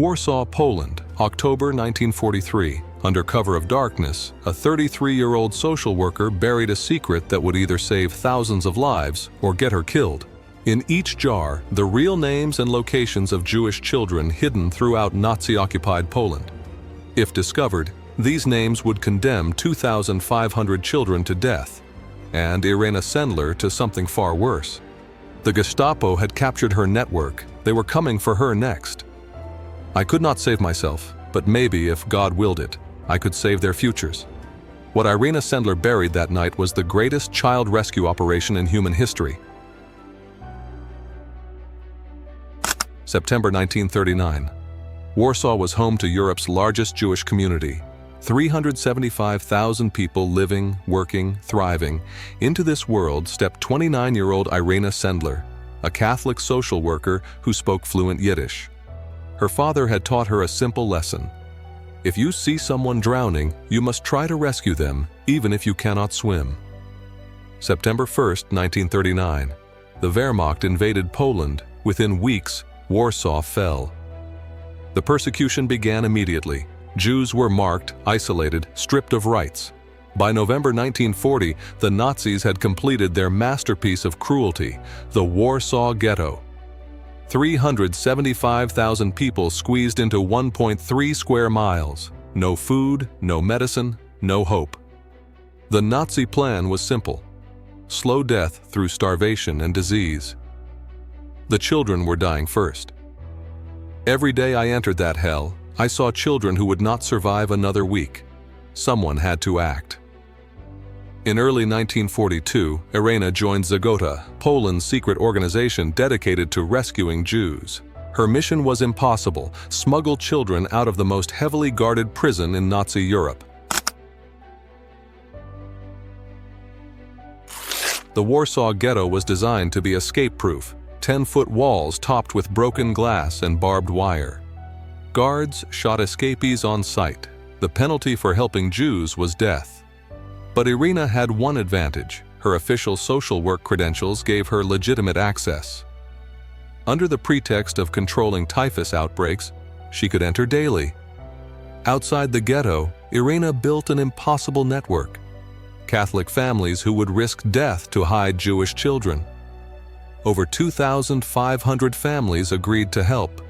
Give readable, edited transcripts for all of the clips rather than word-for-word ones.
Warsaw, Poland, October 1943. Under cover of darkness, a 33-year-old social worker buried a secret that would either save thousands of lives or get her killed. In each jar, the real names and locations of Jewish children hidden throughout Nazi-occupied Poland. If discovered, these names would condemn 2,500 children to death, and Irena Sendler to something far worse. The Gestapo had captured her network. They were coming for her next. I could not save myself, but maybe, if God willed it, I could save their futures. What Irena Sendler buried that night was the greatest child rescue operation in human history. September 1939. Warsaw was home to Europe's largest Jewish community. 375,000 people living, working, thriving. Into this world stepped 29-year-old Irena Sendler, a Catholic social worker who spoke fluent Yiddish. Her father had taught her a simple lesson. If you see someone drowning, you must try to rescue them, even if you cannot swim. September 1st, 1939. The Wehrmacht invaded Poland. Within weeks, Warsaw fell. The persecution began immediately. Jews were marked, isolated, stripped of rights. By November 1940, the Nazis had completed their masterpiece of cruelty, the Warsaw Ghetto. 375,000 people squeezed into 1.3 square miles. No food, no medicine, no hope. The Nazi plan was simple: slow death through starvation and disease. The children were dying first. Every day I entered that hell, I saw children who would not survive another week. Someone had to act. In early 1942, Irena joined Żegota, Poland's secret organization dedicated to rescuing Jews. Her mission was impossible: smuggle children out of the most heavily guarded prison in Nazi Europe. The Warsaw Ghetto was designed to be escape-proof: 10-foot walls topped with broken glass and barbed wire. Guards shot escapees on sight. The penalty for helping Jews was death. But Irena had one advantage: her official social work credentials gave her legitimate access. Under the pretext of controlling typhus outbreaks, she could enter daily. Outside the ghetto, Irena built an impossible network: Catholic families who would risk death to hide Jewish children. Over 2,500 families agreed to help,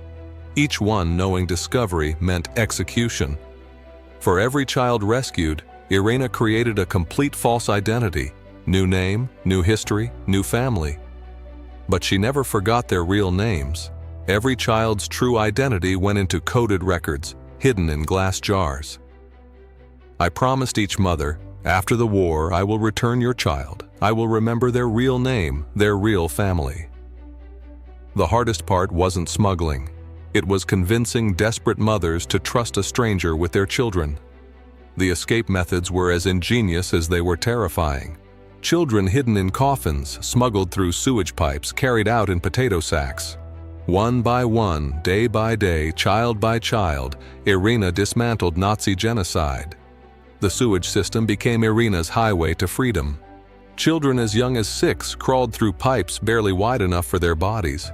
each one knowing discovery meant execution. For every child rescued, Irena created a complete false identity: new name, new history, new family. But she never forgot their real names. Every child's true identity went into coded records, hidden in glass jars. I promised each mother, after the war, I will return your child. I will remember their real name, their real family. The hardest part wasn't smuggling. It was convincing desperate mothers to trust a stranger with their children. The escape methods were as ingenious as they were terrifying. Children hidden in coffins, smuggled through sewage pipes, carried out in potato sacks. One by one, day by day, child by child, Irena dismantled Nazi genocide. The sewage system became Irena's highway to freedom. Children as young as 6 crawled through pipes barely wide enough for their bodies.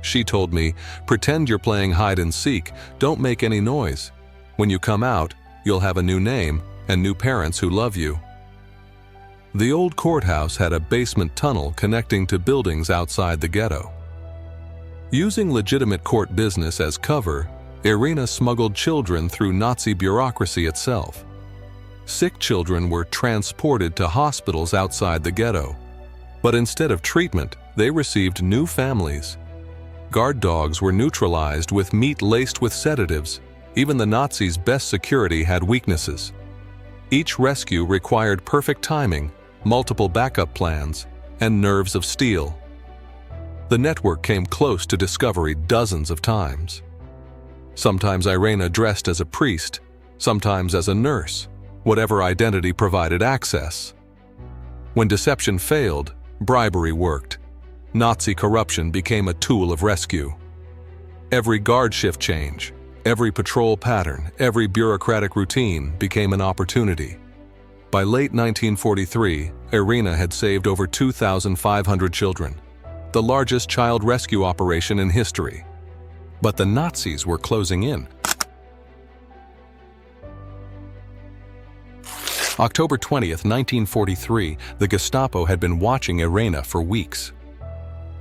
She told me, "Pretend you're playing hide and seek, don't make any noise. When you come out, you'll have a new name and new parents who love you." The old courthouse had a basement tunnel connecting to buildings outside the ghetto. Using legitimate court business as cover, Irena smuggled children through Nazi bureaucracy itself. Sick children were transported to hospitals outside the ghetto. But instead of treatment, they received new families. Guard dogs were neutralized with meat laced with sedatives. Even the Nazis' best security had weaknesses. Each rescue required perfect timing, multiple backup plans, and nerves of steel. The network came close to discovery dozens of times. Sometimes Irena dressed as a priest, sometimes as a nurse, whatever identity provided access. When deception failed, bribery worked. Nazi corruption became a tool of rescue. Every guard shift change, every patrol pattern, every bureaucratic routine became an opportunity. By late 1943, Irena had saved over 2,500 children, the largest child rescue operation in history. But the Nazis were closing in. October 20th, 1943, the Gestapo had been watching Irena for weeks.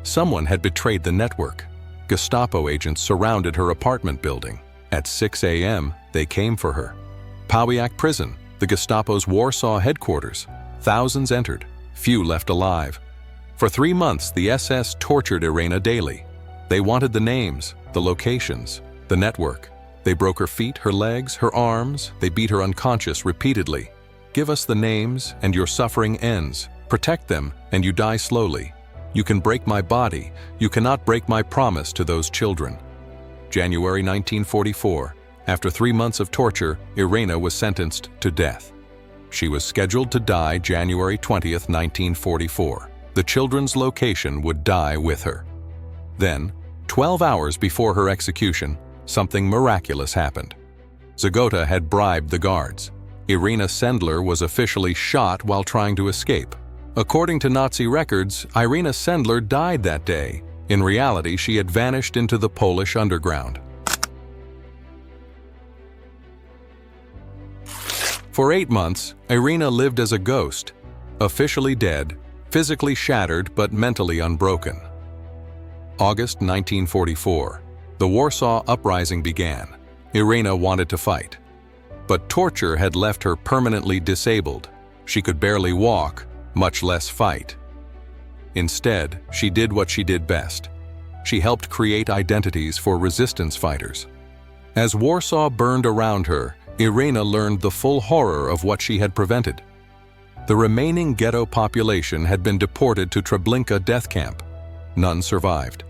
Someone had betrayed the network. Gestapo agents surrounded her apartment building. At 6 a.m., they came for her. Pawiak Prison, the Gestapo's Warsaw headquarters. Thousands entered, few left alive. For 3 months, the SS tortured Irena daily. They wanted the names, the locations, the network. They broke her feet, her legs, her arms. They beat her unconscious repeatedly. Give us the names, and your suffering ends. Protect them, and you die slowly. You can break my body. You cannot break my promise to those children. January 1944. After 3 months of torture, Irena was sentenced to death. She was scheduled to die January 20th, 1944. The children's location would die with her. Then, 12 hours before her execution, something miraculous happened. Żegota had bribed the guards. Irena Sendler was officially shot while trying to escape. According to Nazi records, Irena Sendler died that day. In reality, she had vanished into the Polish underground. For 8 months, Irena lived as a ghost, officially dead, physically shattered but mentally unbroken. August 1944. The Warsaw Uprising began. Irena wanted to fight. But torture had left her permanently disabled. She could barely walk, much less fight. Instead, she did what she did best. She helped create identities for resistance fighters. As Warsaw burned around her, Irena learned the full horror of what she had prevented. The remaining ghetto population had been deported to Treblinka death camp. None survived.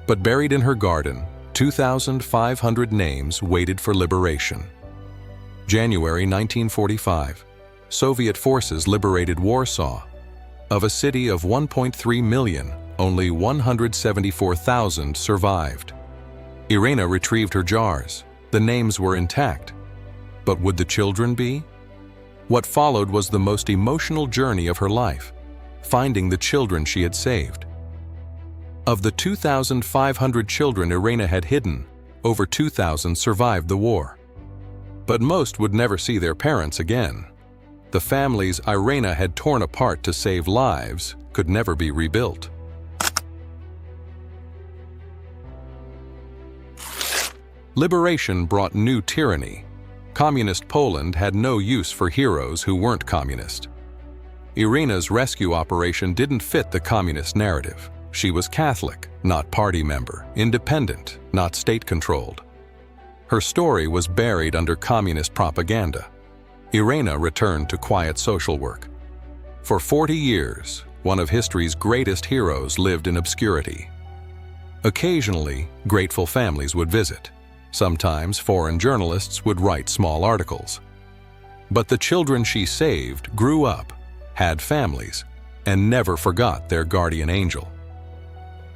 But buried in her garden, 2,500 names waited for liberation. January 1945. Soviet forces liberated Warsaw. Of a city of 1.3 million, only 174,000 survived. Irena retrieved her jars. The names were intact. But would the children be? What followed was the most emotional journey of her life, finding the children she had saved. Of the 2,500 children Irena had hidden, over 2,000 survived the war. But most would never see their parents again. The families Irena had torn apart to save lives could never be rebuilt. Liberation brought new tyranny. Communist Poland had no use for heroes who weren't communist. Irena's rescue operation didn't fit the communist narrative. She was Catholic, not party member, independent, not state-controlled. Her story was buried under communist propaganda. Irena returned to quiet social work. For 40 years, one of history's greatest heroes lived in obscurity. Occasionally, grateful families would visit. Sometimes foreign journalists would write small articles. But the children she saved grew up, had families, and never forgot their guardian angel.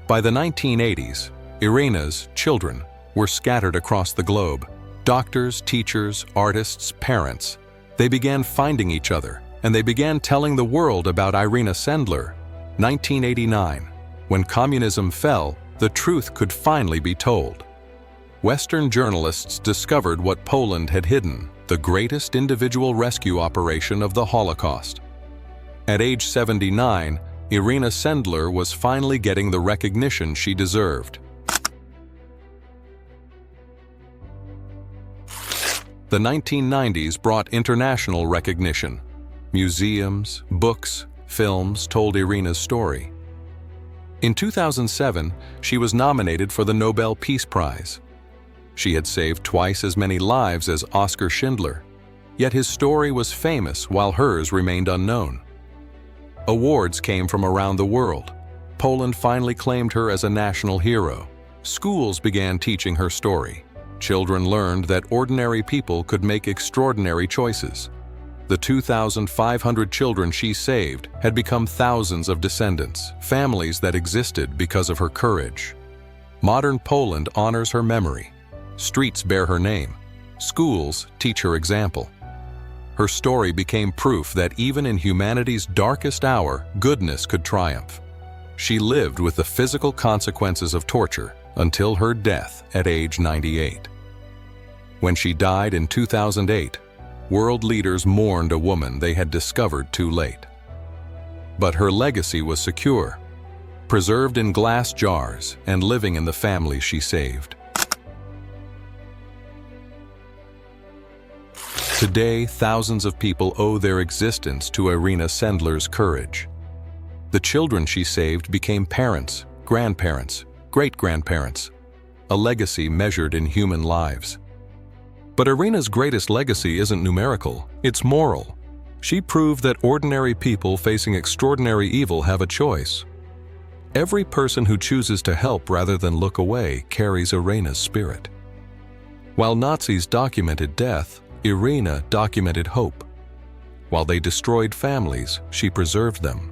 By the 1980s, Irena's children were scattered across the globe. Doctors, teachers, artists, parents. They began finding each other, and they began telling the world about Irena Sendler. 1989. When communism fell, the truth could finally be told. Western journalists discovered what Poland had hidden, the greatest individual rescue operation of the Holocaust. At age 79, Irena Sendler was finally getting the recognition she deserved. The 1990s brought international recognition. Museums, books, films told Irena's story. In 2007, she was nominated for the Nobel Peace Prize. She had saved twice as many lives as Oskar Schindler, yet his story was famous while hers remained unknown. Awards came from around the world. Poland finally claimed her as a national hero. Schools began teaching her story. Children learned that ordinary people could make extraordinary choices. The 2,500 children she saved had become thousands of descendants, families that existed because of her courage. Modern Poland honors her memory. Streets bear her name. Schools teach her example. Her story became proof that even in humanity's darkest hour, goodness could triumph. She lived with the physical consequences of torture until her death at age 98. When she died in 2008, world leaders mourned a woman they had discovered too late. But her legacy was secure, preserved in glass jars and living in the family she saved. Today, thousands of people owe their existence to Irena Sendler's courage. The children she saved became parents, grandparents, great-grandparents, a legacy measured in human lives. But Irena's greatest legacy isn't numerical, it's moral. She proved that ordinary people facing extraordinary evil have a choice. Every person who chooses to help rather than look away carries Irena's spirit. While Nazis documented death, Irena documented hope. While they destroyed families, she preserved them.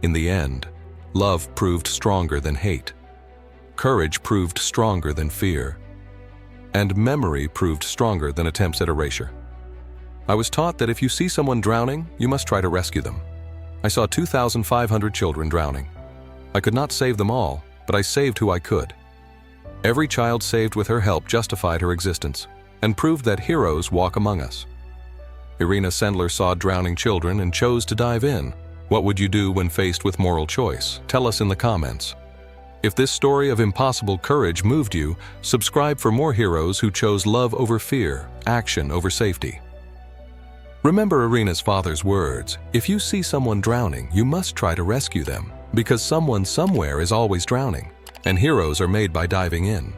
In the end, love proved stronger than hate. Courage proved stronger than fear. And memory proved stronger than attempts at erasure. I was taught that if you see someone drowning, you must try to rescue them. I saw 2,500 children drowning. I could not save them all, but I saved who I could. Every child saved with her help justified her existence and proved that heroes walk among us. Irena Sendler saw drowning children and chose to dive in. What would you do when faced with moral choice? Tell us in the comments. If this story of impossible courage moved you, subscribe for more heroes who chose love over fear, action over safety. Remember Irena's father's words, if you see someone drowning, you must try to rescue them, because someone somewhere is always drowning, and heroes are made by diving in.